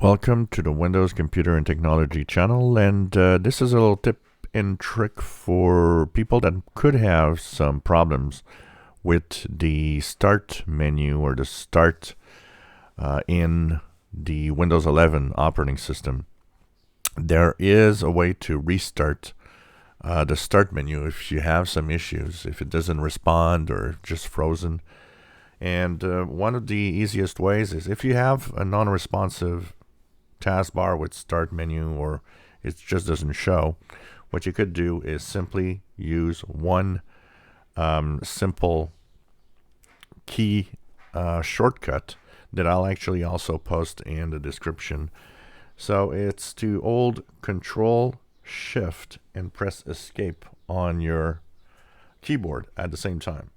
Welcome to the Windows Computer and Technology channel, and this is a little tip and trick for people that could have some problems with the Start menu or the Start in the Windows 11 operating system. There is a way to restart the Start menu if you have some issues, if it doesn't respond or just frozen. And one of the easiest ways is if you have a non-responsive taskbar with Start menu or it just doesn't show, what you could do is simply use one simple key shortcut that I'll actually also post in the description. So it's to hold Control Shift and press Escape on your keyboard at the same time.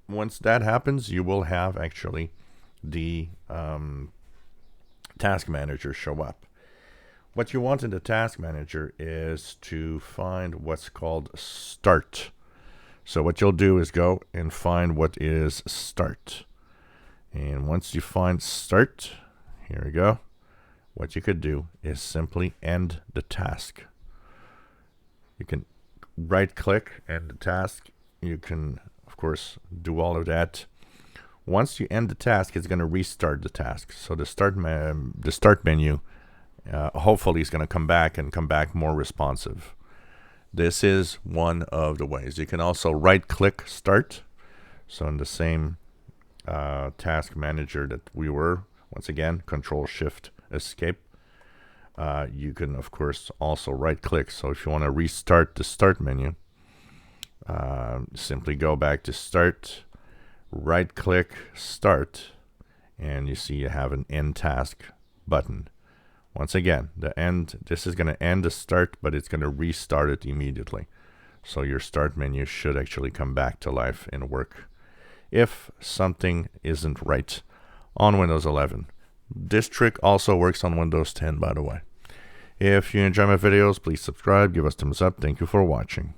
Once that happens, you will have actually the Task Manager show up. What you want in the Task Manager is to find what's called Start. So what you'll do is go and find what is Start. And once you find Start, here we go, what you could do is simply end the task. You can right click, end the task. You can, of course, do all of that. Once you end the task, it's going to restart the task. So the start menu hopefully is going to come back more responsive. This is one of the ways. You can also right click Start. So in the same task manager that we were, once again, Control Shift Escape. You can of course also right click. So if you want to restart the Start menu, simply go back to Start, right click Start, and you see you have an End Task button. Once again, this is going to end the Start, but it's going to restart it immediately. So your Start menu should actually come back to life and work if something isn't right on Windows 11. This trick also works on Windows 10, by the way. If you enjoy my videos, please subscribe, give us a thumbs up. Thank you for watching.